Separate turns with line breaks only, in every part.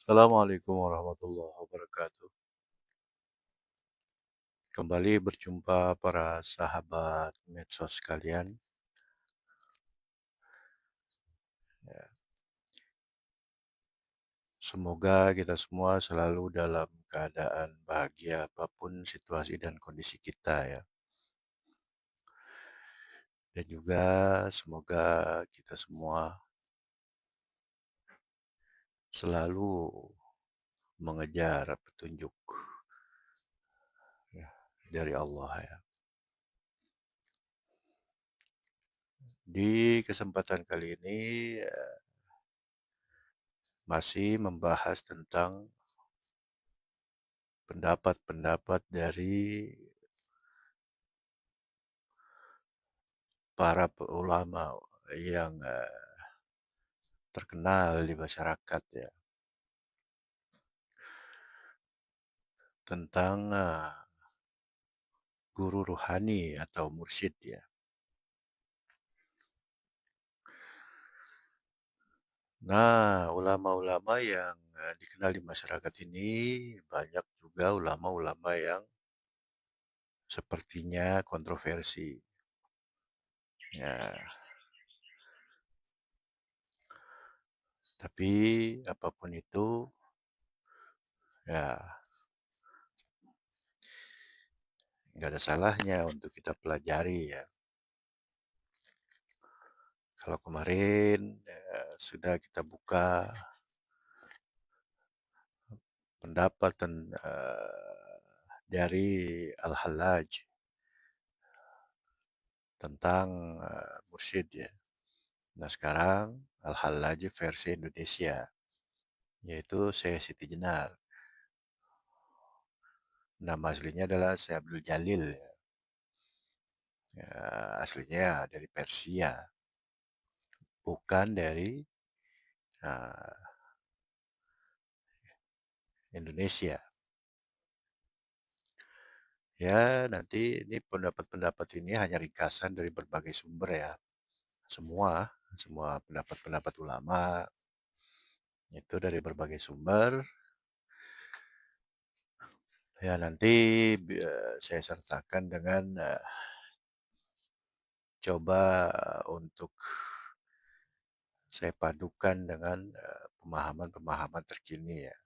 Assalamualaikum warahmatullahi wabarakatuh. Kembali berjumpa para sahabat medsos sekalian. Ya, semoga kita semua selalu dalam keadaan bahagia apapun situasi dan kondisi kita ya. Dan juga semoga kita semua selalu mengejar petunjuk ya, dari Allah ya. Di kesempatan kali ini masih membahas tentang pendapat-pendapat dari para ulama yang terkenal di masyarakat ya, tentang guru ruhani atau mursyid ya. Nah, ulama-ulama yang dikenal di masyarakat ini banyak juga ulama-ulama yang sepertinya kontroversi. Ya, tapi apapun itu ya nggak ada salahnya untuk kita pelajari ya. Kalau kemarin sudah kita buka pendapat dari Al-Hallaj tentang mursyid ya. Nah sekarang Al-Hallaj versi Indonesia, yaitu Syekh Siti Jenar. Nama aslinya adalah Syekh Abdul Jalil ya. Ya, aslinya dari Persia, bukan dari uh, Indonesia. Ya nanti ini pendapat-pendapat ini hanya ringkasan dari berbagai sumber ya. Semua pendapat-pendapat ulama itu dari berbagai sumber. Ya nanti saya sertakan dengan coba untuk saya padukan dengan pemahaman-pemahaman terkini ya.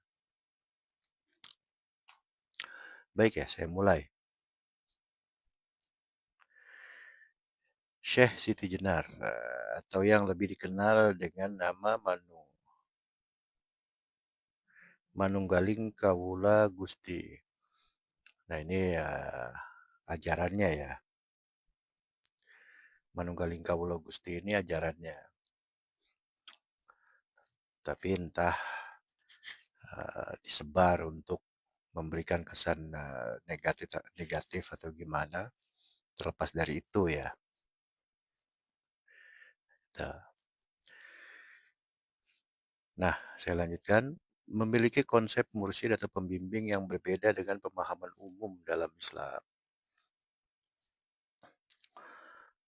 Baik ya, saya mulai. Syekh Siti Jenar atau yang lebih dikenal dengan nama Manunggaling Kawula Gusti. Nah ini ajarannya ya. Manunggaling Kawula Gusti ini ajarannya. Tapi entah disebar untuk memberikan kesan negatif atau gimana. Terlepas dari itu ya. Nah, saya lanjutkan. Memiliki konsep mursyid atau pembimbing yang berbeda dengan pemahaman umum dalam Islam.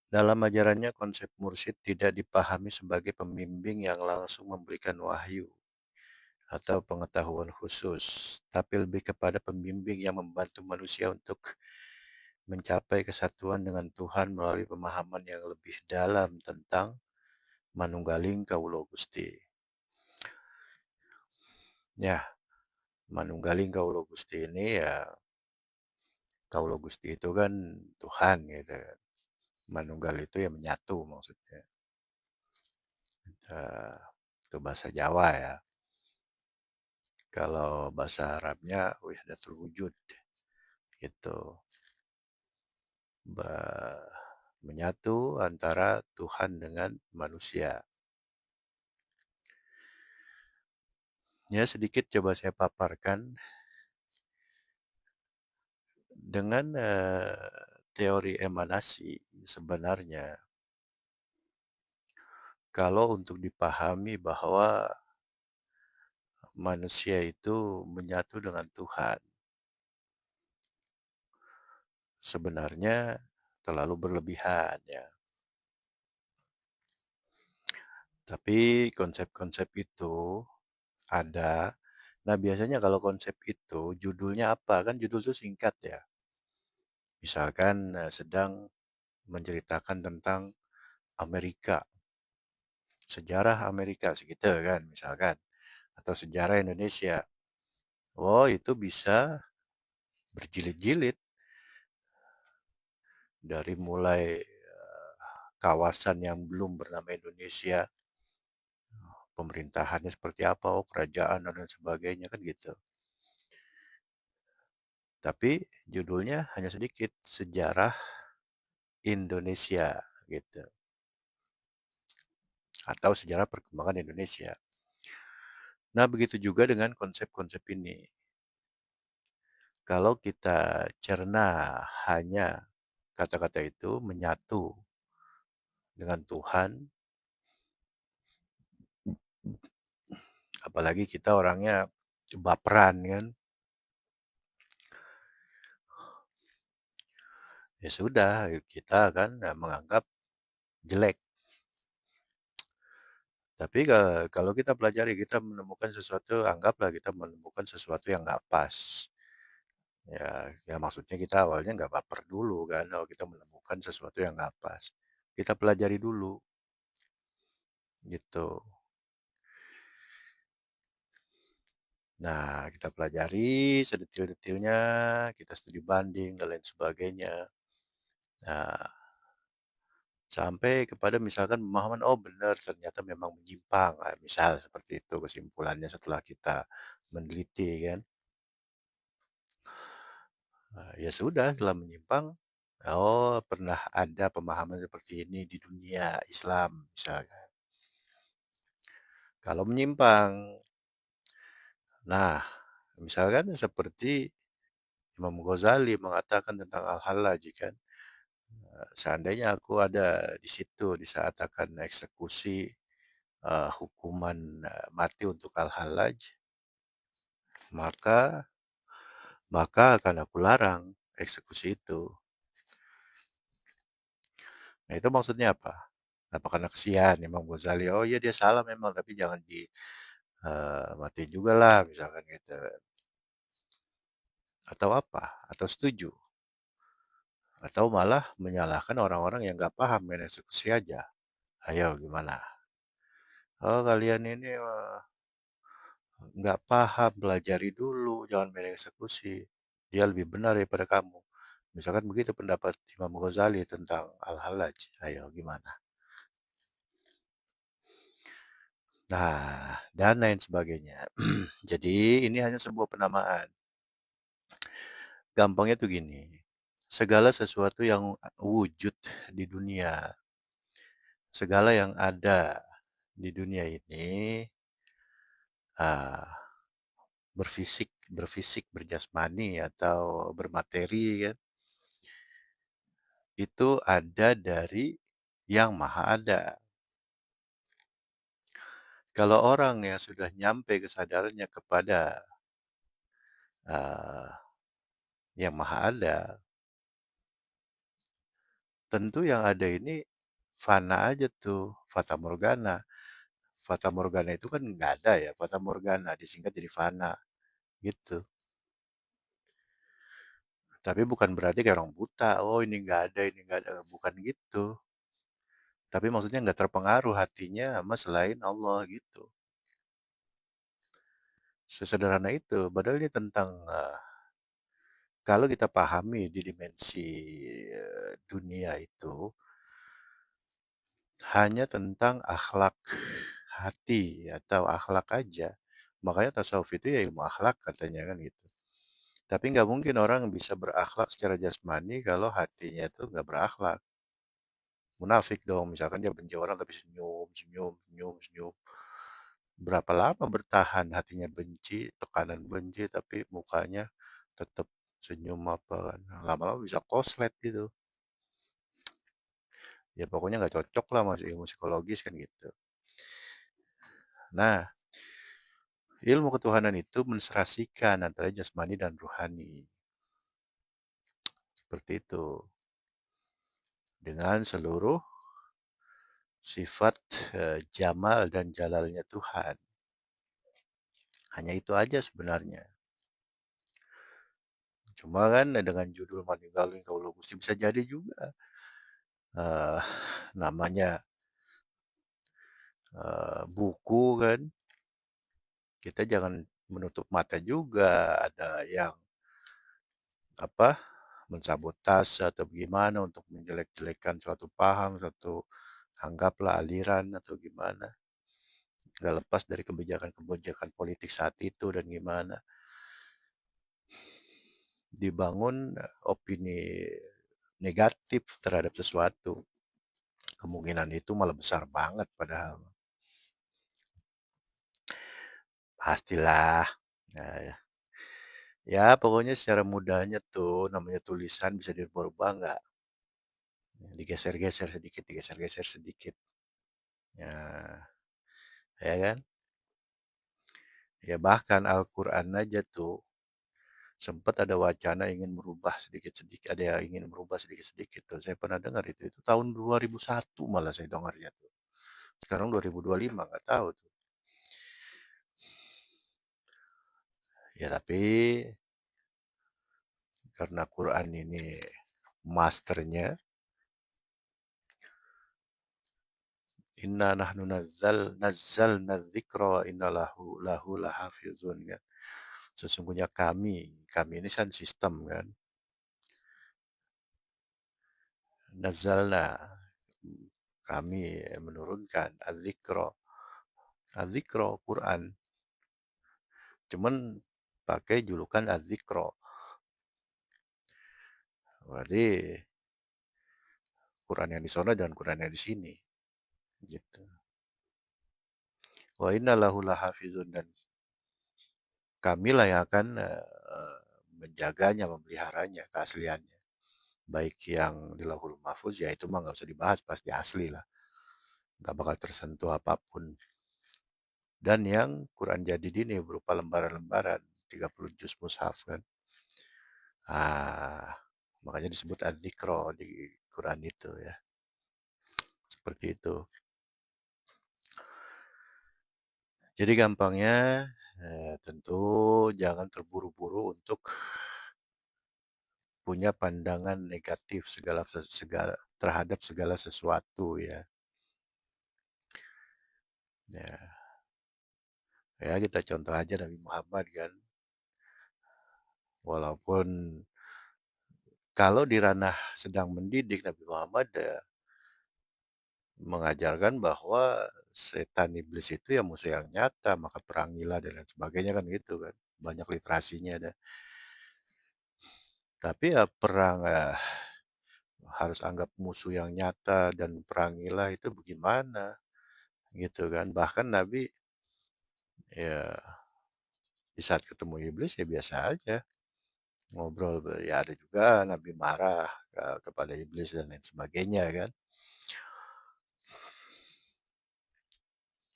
Dalam ajarannya, konsep mursyid tidak dipahami sebagai pembimbing yang langsung memberikan wahyu atau pengetahuan khusus, tapi lebih kepada pembimbing yang membantu manusia untuk mencapai kesatuan dengan Tuhan melalui pemahaman yang lebih dalam tentang Manunggaling Kawula Gusti. Ya, Manunggaling Kawula Gusti ini ya, Kawula Gusti itu kan Tuhan gitu. Manunggal itu ya menyatu maksudnya. Itu bahasa Jawa ya. Kalau bahasa Arabnya wahdatul wujud gitu. Menyatu antara Tuhan dengan manusia. Ya sedikit coba saya paparkan dengan teori emanasi sebenarnya. Kalau untuk dipahami bahwa manusia itu menyatu dengan Tuhan, sebenarnya terlalu berlebihan ya. Tapi konsep-konsep itu ada Nah, biasanya kalau konsep itu judulnya apa? Kan judul itu singkat ya. Misalkan sedang menceritakan tentang Amerika, sejarah Amerika segitu kan misalkan, atau sejarah Indonesia. Oh, itu bisa berjilid-jilid dari mulai kawasan yang belum bernama Indonesia, pemerintahannya seperti apa, oh kerajaan dan lain sebagainya kan gitu. Tapi judulnya hanya sedikit, sejarah Indonesia gitu, atau sejarah perkembangan Indonesia. Nah, begitu juga dengan konsep-konsep ini. Kalau kita cerna hanya kata-kata itu menyatu dengan Tuhan, apalagi kita orangnya baperan kan, ya sudah kita akan menganggap jelek. Tapi kalau kita pelajari, kita menemukan sesuatu, anggaplah kita menemukan sesuatu yang nggak pas. Ya, ya maksudnya kita awalnya nggak baper dulu kan, kalau kita menemukan sesuatu yang nggak pas. Kita pelajari dulu, gitu. Nah, kita pelajari sedetil-detilnya, kita studi banding dan lain sebagainya. Nah, sampai kepada misalkan pemahaman, oh benar ternyata memang menyimpang. Nah, misal seperti itu kesimpulannya setelah kita meneliti kan. Nah, ya sudah, setelah menyimpang, oh pernah ada pemahaman seperti ini di dunia Islam misalkan. Kalau menyimpang, nah misalkan seperti Imam Ghazali mengatakan tentang Al-Hallaj kan. Seandainya aku ada di situ di saat akan eksekusi hukuman mati untuk Al-Hallaj, maka maka akan aku larang eksekusi itu. Nah, itu maksudnya apa? Apa karena kesian Imam Ghazali? Oh iya dia salah memang, tapi jangan di mati juga lah misalkan gitu. Atau apa? Atau setuju? Atau malah menyalahkan orang-orang yang nggak paham main eksekusi aja. Ayo gimana? Oh kalian ini nggak paham, pelajari dulu, jangan main eksekusi. Dia lebih benar daripada kamu. Misalkan begitu pendapat Imam Ghazali tentang Al-Hallaj. Ayo gimana? Nah, dan lain sebagainya. Jadi ini hanya sebuah penamaan. Gampangnya tuh gini. Segala sesuatu yang wujud di dunia, segala yang ada di dunia ini ah, berfisik, berjasmani atau bermateri kan, itu ada dari yang maha ada. Kalau orang yang sudah nyampe kesadarannya kepada ah, yang maha ada, tentu yang ada ini fana aja tuh, fata morgana. Fata morgana itu kan nggak ada ya, fata morgana disingkat jadi fana gitu. Tapi bukan berarti kayak orang buta, oh ini nggak ada, ini nggak ada, bukan gitu. Tapi maksudnya nggak terpengaruh hatinya sama selain Allah gitu. Sesederhana itu, padahal ini tentang kalau kita pahami di dimensi dunia itu hanya tentang akhlak hati atau akhlak aja. Makanya tasawuf itu ya ilmu akhlak katanya kan gitu. Tapi nggak mungkin orang bisa berakhlak secara jasmani kalau hatinya itu nggak berakhlak. Munafik dong, misalkan dia benci orang tapi senyum, senyum, senyum, senyum. Berapa lama bertahan hatinya benci, tekanan benci, tapi mukanya tetap senyum apa kan. Nah, lama-lama bisa koslet gitu. Ya pokoknya nggak cocok lah masih ilmu psikologis kan gitu. Nah, ilmu ketuhanan itu menserasikan antara jasmani dan ruhani. Seperti itu. Dengan seluruh sifat jamal dan jalalnya Tuhan. Hanya itu aja sebenarnya. Cuma kan dengan judul Manunggaling Kaulo Gusti bisa jadi juga eh, namanya buku kan. Kita jangan menutup mata juga ada yang apa mensabotase atau gimana untuk menjelek-jelekan suatu paham, suatu anggaplah aliran atau gimana. Gak lepas dari kebijakan-kebijakan politik saat itu dan gimana dibangun opini negatif terhadap sesuatu. Kemungkinan itu malah besar banget padahal. Pastilah. Nah, ya. Ya, pokoknya secara mudahnya tuh namanya tulisan bisa dirubah-rubah nggak? Digeser-geser sedikit, digeser-geser sedikit. Ya, ya kan? Ya bahkan Al-Quran aja tuh sempat ada wacana ingin merubah sedikit-sedikit, ada yang ingin merubah sedikit-sedikit tuh. Saya pernah dengar itu tahun 2001 malah saya dengarnya tuh. Sekarang 2025 nggak tahu tuh. Ya tapi karena Quran ini masternya, inna nahnu nazzalna dzikra wa inna lahu lahafizun kan. Sesungguhnya kami ini kan sistem kan. Nazzalna kami menurunkan adzikra. Adzikra Quran. Cuman pakai julukan adzikra. Berarti Quran yang di sana dan Quran yang di sini gitu. Wa inna lahu lahafizun dan kamilah yang akan menjaganya, memeliharanya, keasliannya. Baik yang di Lauhul Mahfuz ya itu mah nggak usah dibahas, pasti asli lah. Nggak bakal tersentuh apapun. Dan yang Quran jadi ini berupa lembaran-lembaran, 30 juz mushaf kan. Ah, makanya disebut adzikro di Quran itu ya. Seperti itu. Jadi gampangnya tentu jangan terburu-buru untuk punya pandangan negatif segala terhadap segala sesuatu ya. Ya, ya kita contoh aja Nabi Muhammad kan. Walaupun kalau di ranah sedang mendidik Nabi Muhammad mengajarkan bahwa setan iblis itu ya musuh yang nyata, maka perangilah dan lain sebagainya kan gitu kan. Banyak literasinya ada. Tapi ya perang harus anggap musuh yang nyata dan perangilah itu bagaimana gitu kan. Bahkan Nabi ya di saat ketemu iblis ya biasa aja ngobrol ya ada juga Nabi marah kepada iblis dan lain sebagainya kan.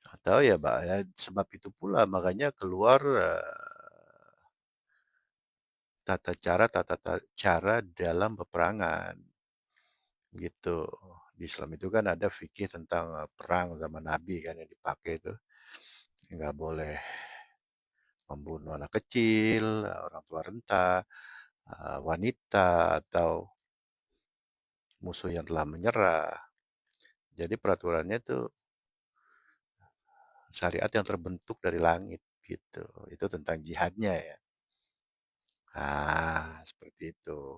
Atau ya, ya sebab itu pula makanya keluar tata cara dalam peperangan gitu. Di Islam itu kan ada fikih tentang perang zaman Nabi kan yang dipakai itu. Nggak boleh membunuh anak kecil, orang tua renta, wanita, atau musuh yang telah menyerah. Jadi peraturannya itu syariat yang terbentuk dari langit gitu. Itu tentang jihadnya ya. Seperti itu.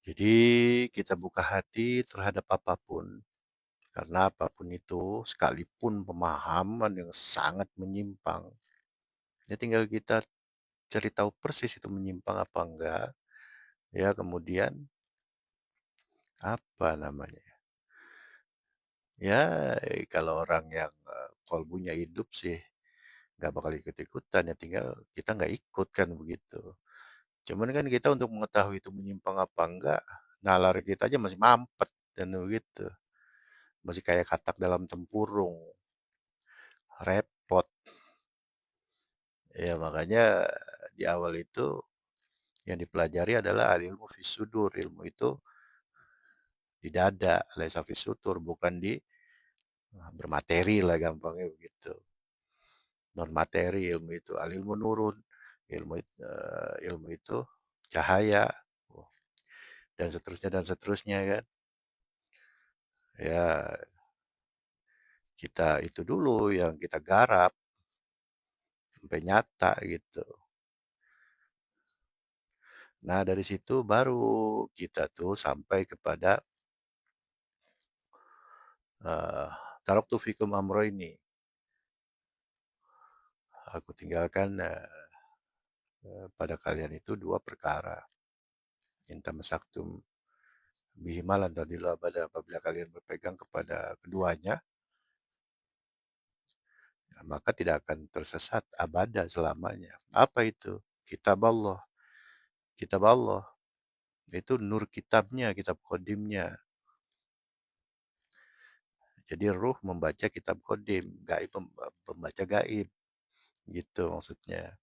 Jadi kita buka hati terhadap apapun. Karena apapun itu, sekalipun pemahaman yang sangat menyimpang, ya tinggal kita cari tahu persis itu menyimpang apa enggak. Ya kemudian apa namanya? Ya kalau orang yang kolbunya hidup sih nggak bakal ikut-ikutan ya tinggal kita nggak ikut kan begitu. Cuman kan kita untuk mengetahui itu menyimpang apa enggak, nalar kita aja masih mampet dan begitu. Masih kayak katak dalam tempurung, repot. Ya makanya di awal itu yang dipelajari adalah ilmu fisudur. Ilmu itu di dada, laisa fisutur, bukan di bermateri lah gampangnya begitu. non materi ilmu itu, ilmu nurun, ilmu itu cahaya, oh, dan seterusnya kan. Ya, kita itu dulu yang kita garap sampai nyata gitu. Nah, dari situ baru kita tuh sampai kepada uh, taraktu fikum amro ini. Aku tinggalkan pada kalian itu dua perkara. Inta masaktum bihimalan tadilah apabila kalian berpegang kepada keduanya, maka tidak akan tersesat abada selamanya. Apa itu? Kitab Allah. Kitab Allah. Itu nur kitabnya, kitab kodimnya. Jadi ruh membaca kitab kodim, gaib membaca gaib. Gitu maksudnya.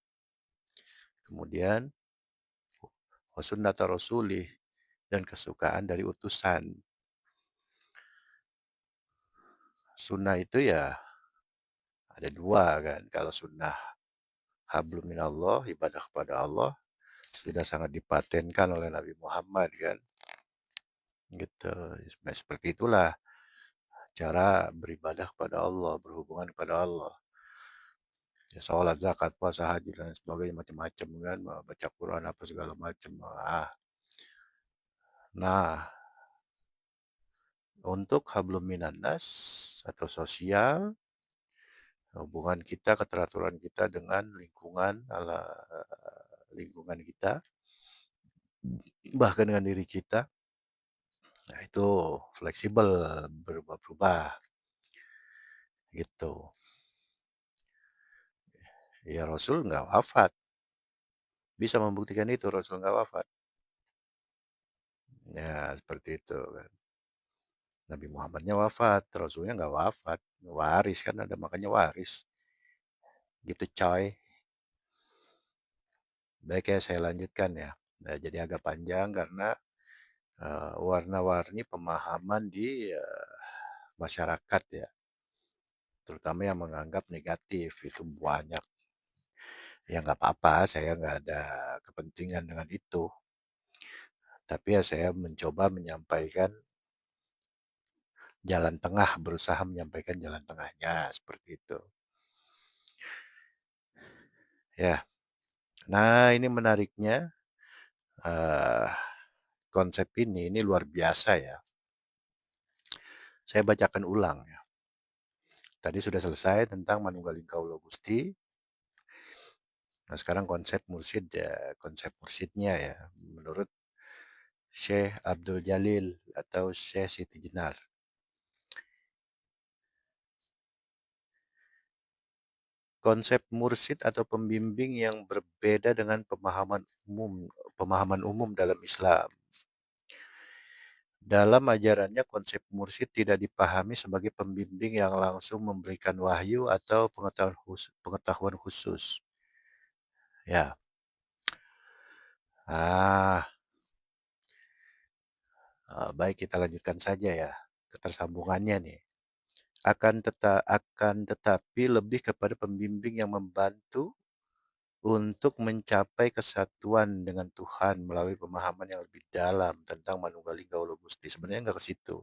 Kemudian wasunnata rasulih dan kesukaan dari utusan. Sunnah itu ya ada dua kan. Kalau sunnah hablum minallah, ibadah kepada Allah, sudah sangat dipatenkan oleh Nabi Muhammad kan. Gitu. Seperti itulah cara beribadah kepada Allah, berhubungan kepada Allah. Ya, sholat, zakat, puasa, haji, dan sebagainya macam-macam kan, baca Quran apa segala macam. Nah, untuk hablum minannas atau sosial, hubungan kita, keteraturan kita dengan lingkungan, lingkungan kita, bahkan dengan diri kita, nah itu fleksibel, berubah-ubah gitu. Ya Rasul nggak wafat, bisa membuktikan itu Rasul nggak wafat. Ya seperti itu kan. Nabi Muhammadnya wafat, Rasulnya nggak wafat, waris kan ada makanya waris. Gitu coy. Baik ya saya lanjutkan ya. Nah, jadi agak panjang karena warna-warni pemahaman di masyarakat ya, terutama yang menganggap negatif itu banyak. Ya nggak apa-apa, saya nggak ada kepentingan dengan itu. Tapi ya saya mencoba menyampaikan jalan tengah, berusaha menyampaikan jalan tengahnya seperti itu. Ya, nah ini menariknya eh, konsep ini luar biasa ya. Saya bacakan ulang ya. Tadi sudah selesai tentang Manunggaling Kaulo Gusti. Nah sekarang konsep mursyid ya, konsep mursyidnya ya, menurut Syekh Abdul Jalil atau Syekh Siti Jenar. Konsep mursyid atau pembimbing yang berbeda dengan pemahaman umum dalam Islam. Dalam ajarannya, konsep mursyid tidak dipahami sebagai pembimbing yang langsung memberikan wahyu atau pengetahuan khusus. Ya, ah, baik kita lanjutkan saja ya ketersambungannya nih. Akan tetapi lebih kepada pembimbing yang membantu untuk mencapai kesatuan dengan Tuhan melalui pemahaman yang lebih dalam tentang Manunggaling Kaulo Gusti. Sebenarnya nggak ke situ.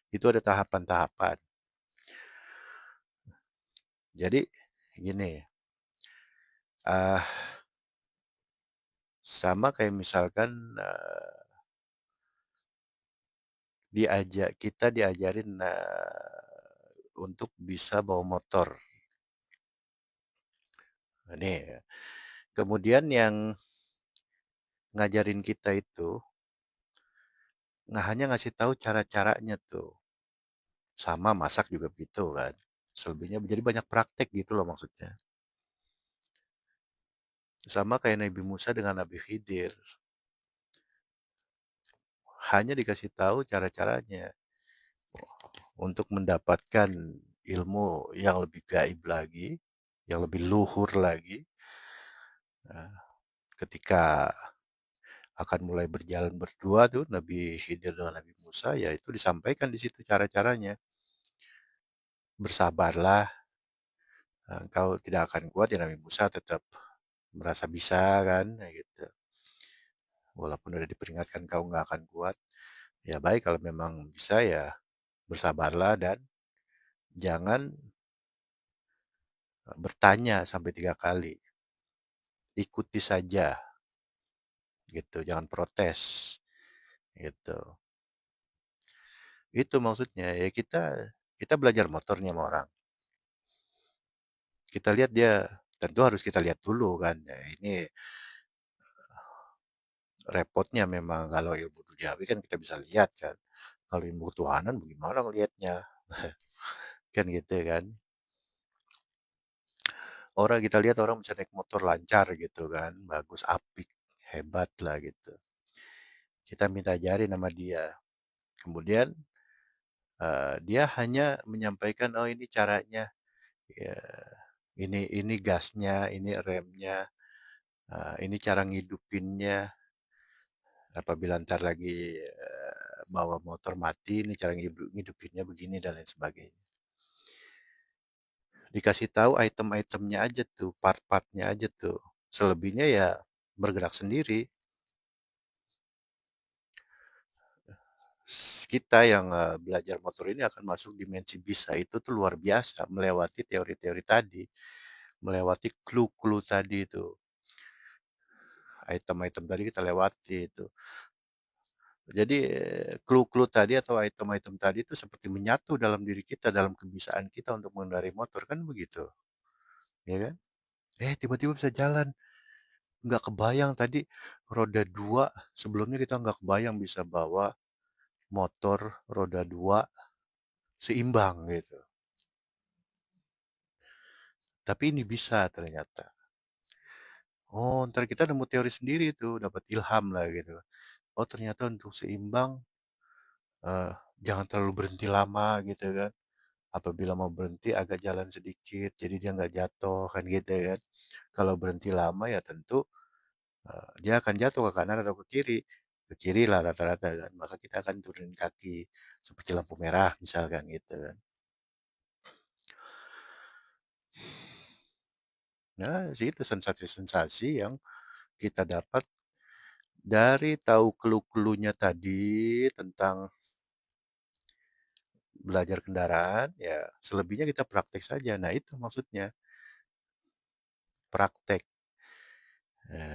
Itu ada tahapan-tahapan. Jadi gini, uh, sama kayak misalkan kita diajarin untuk bisa bawa motor. Ini kemudian yang ngajarin kita itu nggak hanya ngasih tahu cara-caranya tuh. Sama masak juga begitu kan. Selebihnya jadi banyak praktek gitu loh maksudnya. Sama kayak Nabi Musa dengan Nabi Khidir. Hanya dikasih tahu cara-caranya untuk mendapatkan ilmu yang lebih gaib lagi, yang lebih luhur lagi. Nah, ketika akan mulai berjalan berdua tuh Nabi Khidir dengan Nabi Musa, ya itu disampaikan di situ cara-caranya. Bersabarlah, Engkau tidak akan kuat ya namanya Musa tetap merasa bisa kan, kayak gitu. Walaupun udah diperingatkan kau nggak akan kuat, ya baik kalau memang bisa ya bersabarlah dan jangan bertanya sampai 3 kali. Ikuti saja gitu, jangan protes gitu. Itu maksudnya ya kita belajar motor nih sama orang. Kita lihat dia tentu harus kita lihat dulu kan. Ya, ini repotnya memang kalau ilmu duniawi kan kita bisa lihat kan. Kalau ilmu ketuhanan bagaimana ngelihatnya? Kan gitu kan. Orang kita lihat orang bisa naik motor lancar gitu kan, bagus, apik, hebat lah gitu. Kita minta ajarin sama dia. Kemudian dia hanya menyampaikan, oh ini caranya, ya, ini gasnya, ini remnya, ini cara ngidupinnya. Apabila ntar lagi bawa motor mati, ini cara ngidupinnya begini dan lain sebagainya. Dikasih tahu item-itemnya aja tuh, part-partnya aja tuh. Selebihnya ya bergerak sendiri. Kita yang belajar motor ini akan masuk dimensi bisa itu tuh luar biasa, melewati teori-teori tadi, melewati clue-clue tadi itu, item-item tadi kita lewati itu. Jadi clue-clue tadi atau item-item tadi itu seperti menyatu dalam diri kita, dalam kebiasaan kita untuk mengendarai motor kan begitu, ya kan? Tiba-tiba bisa jalan, nggak kebayang tadi roda dua, sebelumnya kita nggak kebayang bisa bawa motor roda dua seimbang gitu. Tapi ini bisa ternyata. Oh, ntar kita nemu teori sendiri tuh, dapat ilham lah gitu. Oh, ternyata untuk seimbang, eh, jangan terlalu berhenti lama gitu kan. Apabila mau berhenti agak jalan sedikit, jadi dia nggak jatuh kan gitu kan. Kalau berhenti lama ya tentu dia akan jatuh ke kanan atau ke kiri. Ke kiri lah rata-rata kan. Maka kita akan turunin kaki seperti lampu merah misalkan gitu kan. Nah, itu sensasi-sensasi yang kita dapat dari tahu clue-cluenya tadi tentang belajar kendaraan, ya selebihnya kita praktek saja. Nah, itu maksudnya praktek.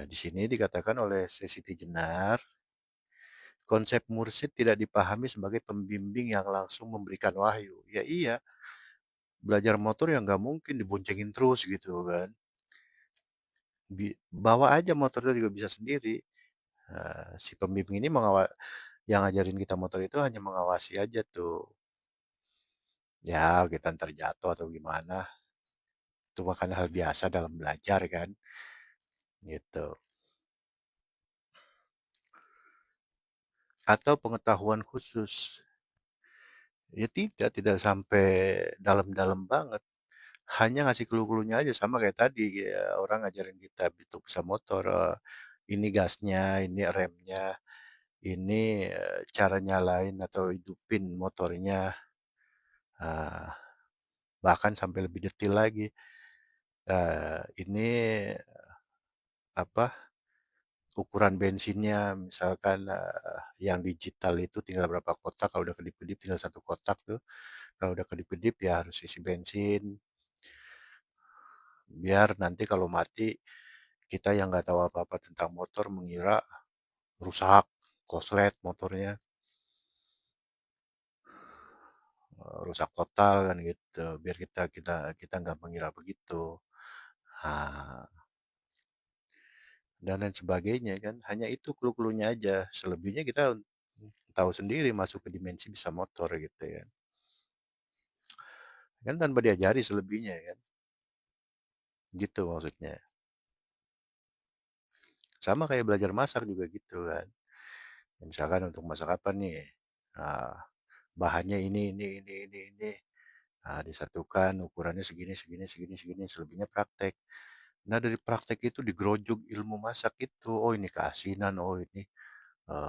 Di sini dikatakan oleh Siti Jenar, konsep mursyid tidak dipahami sebagai pembimbing yang langsung memberikan wahyu. Ya iya, belajar motor yang nggak mungkin diboncengin terus gitu kan. Bawa aja motor itu juga bisa sendiri. Si pembimbing ini yang ngajarin kita motor itu hanya mengawasi aja tuh. Ya, kita ntar jatuh atau gimana. Itu kan hal biasa dalam belajar kan. Gitu. Atau pengetahuan khusus. Ya tidak sampai dalam-dalam banget. Hanya ngasih clue-cluenya aja sama kayak tadi ya, orang ngajarin kita gitu bisa motor, ini gasnya, ini remnya, ini cara nyalain atau hidupin motornya, eee, bahkan sampai lebih detail lagi, ini apa, ukuran bensinnya misalkan, yang digital itu tinggal berapa kotak, kalau udah kedip-kedip tinggal satu kotak tuh, kalau udah kedip-kedip ya harus isi bensin. Biar nanti kalau mati, kita yang nggak tahu apa-apa tentang motor mengira rusak, koslet motornya, rusak total kan gitu. Biar kita kita kita nggak mengira begitu. Nah, dan lain sebagainya kan. Hanya itu clue-cluenya aja. Selebihnya kita tahu sendiri masuk ke dimensi bisa motor gitu ya. Kan tanpa diajari selebihnya kan. Gitu maksudnya. Sama kayak belajar masak juga gitu kan. Misalkan untuk masak apa nih? Nah, bahannya ini. Nah, disatukan ukurannya segini, segini, segini, segini, selebihnya praktek. Nah, dari praktek itu digerojok ilmu masak itu. Oh, ini keasinan, oh ini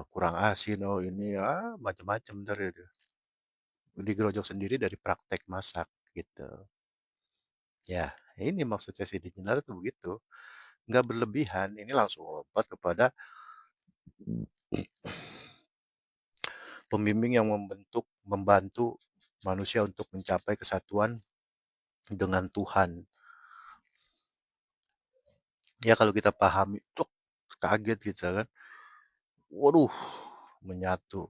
kurang asin, oh ini macam-macam ntar itu. Digerojok sendiri dari praktek masak gitu. Ya, Ini maksudnya Siti Jenar tuh begitu, nggak berlebihan, ini langsung lompat kepada pembimbing yang membantu manusia untuk mencapai kesatuan dengan Tuhan. Ya kalau kita pahami, tuh kaget kita kan, waduh, menyatu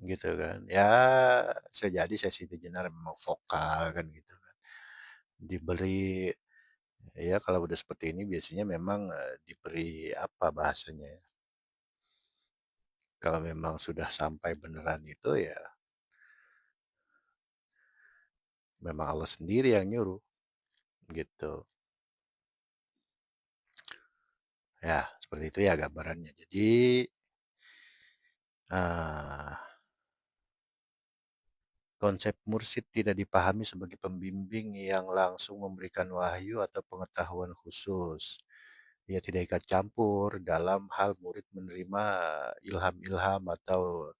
gitu kan. Ya sejadi saya Siti Jenar memang vokal kan gitu kan. Diberi ya kalau udah seperti ini biasanya memang diberi apa bahasanya ya. Kalau memang sudah sampai beneran itu ya memang Allah sendiri yang nyuruh gitu. Ya, seperti itu ya gambarannya. Jadi ah, konsep mursyid tidak dipahami sebagai pembimbing yang langsung memberikan wahyu atau pengetahuan khusus. Ia tidak ikut campur dalam hal murid menerima ilham-ilham atau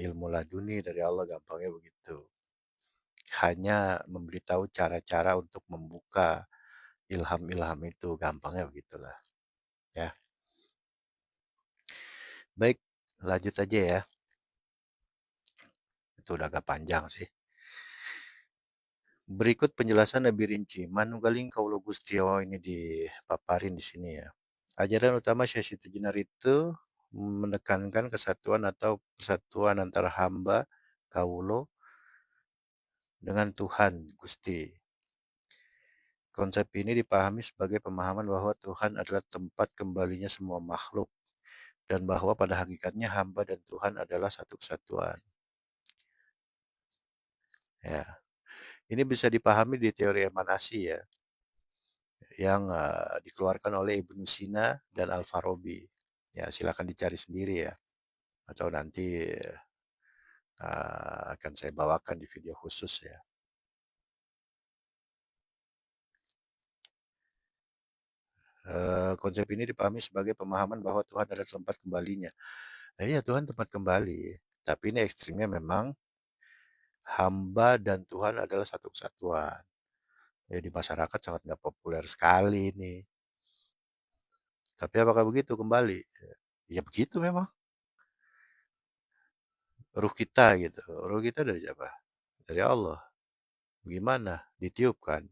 ilmu laduni dari Allah, gampangnya begitu. Hanya memberitahu cara-cara untuk membuka ilham-ilham itu, gampangnya begitulah. Ya, baik, lanjut saja ya. Itu udah agak panjang sih. Berikut penjelasan lebih rinci. Manunggaling Kaulo Gusti Allah ini dipaparin di sini ya. Ajaran utama Syekh Siti Jenar itu menekankan kesatuan atau persatuan antara hamba Kaulo dengan Tuhan Gusti. Konsep ini dipahami sebagai pemahaman bahwa Tuhan adalah tempat kembalinya semua makhluk dan bahwa pada hakikatnya hamba dan Tuhan adalah satu kesatuan. Ya, ini bisa dipahami di teori emanasi ya, yang dikeluarkan oleh Ibnu Sina dan Al-Farabi. Ya, silakan dicari sendiri ya, atau nanti akan saya bawakan di video khusus ya. Konsep ini dipahami sebagai pemahaman bahwa Tuhan adalah tempat kembalinya. Iya, Tuhan tempat kembali, tapi ini ekstrimnya memang hamba dan Tuhan adalah satu kesatuan. Ya, di masyarakat sangat nggak populer sekali ini. Tapi apakah begitu kembali? Ya begitu memang. Ruh kita gitu. Ruh kita dari siapa? Dari Allah. Gimana? Ditiupkan.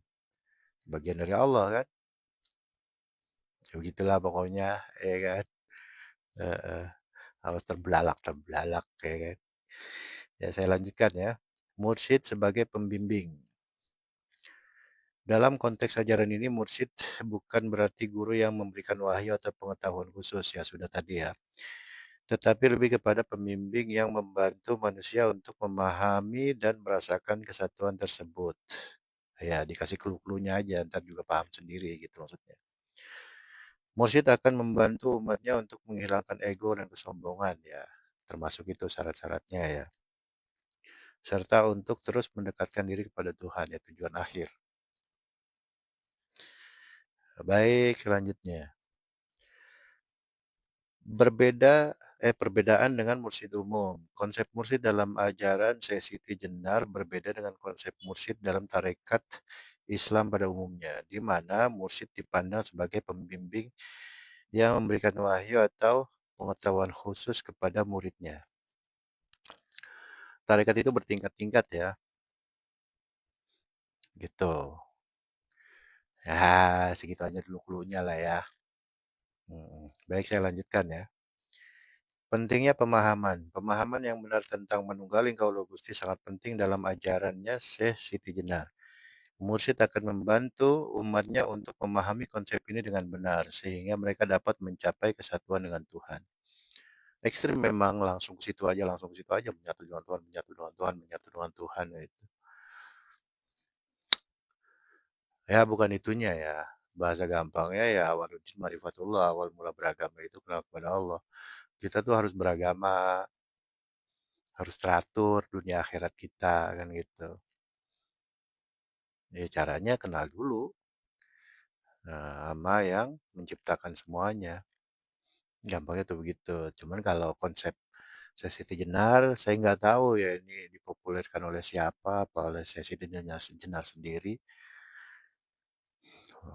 Bagian dari Allah kan? Ya begitulah pokoknya, ya kan? Heeh. Harus terbelalak ya kan? Ya saya lanjutkan ya. Mursyid sebagai pembimbing. Dalam konteks ajaran ini, mursyid bukan berarti guru yang memberikan wahyu atau pengetahuan khusus, ya sudah tadi ya. Tetapi lebih kepada pembimbing yang membantu manusia untuk memahami dan merasakan kesatuan tersebut. Ya, dikasih clue-cluenya aja, ntar juga paham sendiri gitu maksudnya. Mursyid akan membantu umatnya untuk menghilangkan ego dan kesombongan ya, termasuk itu syarat-syaratnya ya. Serta untuk terus mendekatkan diri kepada Tuhan ya, tujuan akhir. Baik, selanjutnya. Perbedaan dengan mursyid umum. Konsep mursyid dalam ajaran Syekh Siti Jenar berbeda dengan konsep mursyid dalam tarekat Islam pada umumnya, di mana mursyid dipandang sebagai pembimbing yang memberikan wahyu atau pengetahuan khusus kepada muridnya. Tarekat itu bertingkat-tingkat ya, gitu. Ya, segitu aja dulu clue-nya lah ya. Baik, saya lanjutkan ya. Pentingnya pemahaman. Pemahaman yang benar tentang Manunggaling Kaulo Gusti sangat penting dalam ajarannya Syekh Siti Jenar. Mursyid akan membantu umatnya untuk memahami konsep ini dengan benar, sehingga mereka dapat mencapai kesatuan dengan Tuhan. Ekstrim memang langsung ke situ aja, menyatu dengan Tuhan, menyatu dengan Tuhan, menyatu dengan Tuhan. Itu. Ya bukan itunya ya, bahasa gampangnya ya awaluddin marifatullah, awal mula beragama itu kenal kepada Allah. Kita tuh harus beragama, harus teratur dunia akhirat kita kan gitu. Ya caranya kenal dulu sama yang menciptakan semuanya. Gampangnya tuh begitu. Cuman kalau konsep Sesi Jenar, saya nggak tahu ya ini dipopulerkan oleh siapa, apa oleh Sesi Jenar sendiri.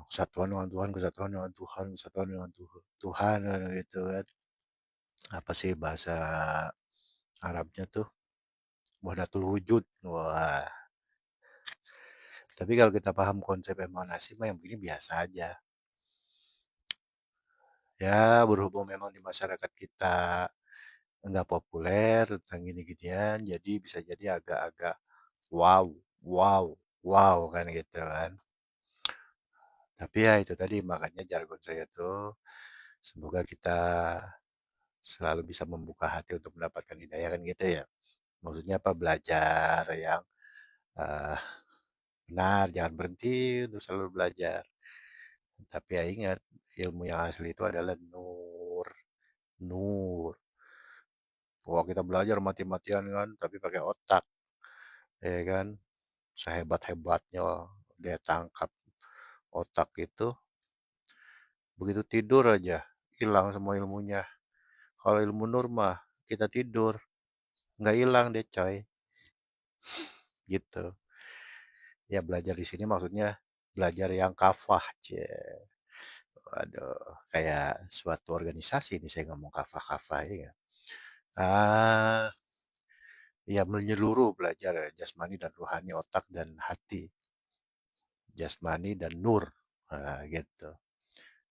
Kesatuan dengan Tuhan, kesatuan dengan Tuhan, kesatuan dengan Tuhan, Tuhan kan gitu kan. Apa sih bahasa Arabnya tuh? Wahdatul wujud. Wah, tapi kalau kita paham konsep emanasi mah yang begini biasa aja. Ya, berhubung memang di masyarakat kita nggak populer tentang gini-ginian, jadi bisa jadi agak-agak wow, wow, wow kan gitu kan. Tapi ya itu tadi makanya jargon saya tuh semoga kita selalu bisa membuka hati untuk mendapatkan hidayah kan gitu ya. Maksudnya apa? Belajar yang eh, benar, jangan berhenti untuk selalu belajar. Tapi ya ingat, ilmu yang asli itu adalah nur. Nur. Wah kita belajar mati-matian kan, tapi pakai otak, ya kan? Sehebat-hebatnya dia tangkap otak itu, begitu tidur aja, hilang semua ilmunya. Kalau ilmu nur mah, kita tidur, nggak hilang deh coy, gitu. Ya belajar di sini maksudnya belajar yang kafah, cie. Waduh, kayak suatu organisasi ini saya ngomong kafah-kafah ya. Ah, ya menyeluruh belajar ya, jasmani dan rohani, otak dan hati, jasmani dan nur, nah, gitu.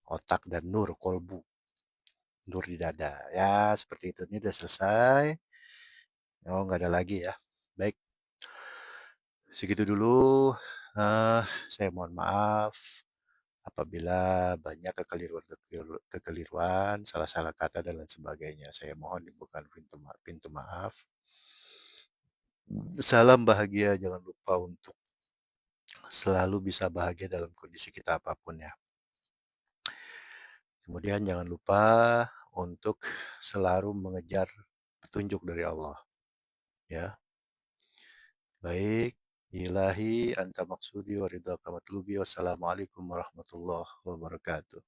Otak dan nur, kolbu, nur di dada. Ya seperti itu. Ini udah selesai. Oh nggak ada lagi ya. Baik, segitu dulu. Eh, saya mohon maaf apabila banyak kekeliruan, salah-salah kata dan lain sebagainya. Saya mohon dibukakan pintu maaf. Salam bahagia, jangan lupa untuk selalu bisa bahagia dalam kondisi kita apapun ya. Kemudian jangan lupa untuk selalu mengejar petunjuk dari Allah. Ya, baik. Ilahi anta maksudi wa ridhaka matlubi. Wassalamualaikum warahmatullahi wabarakatuh.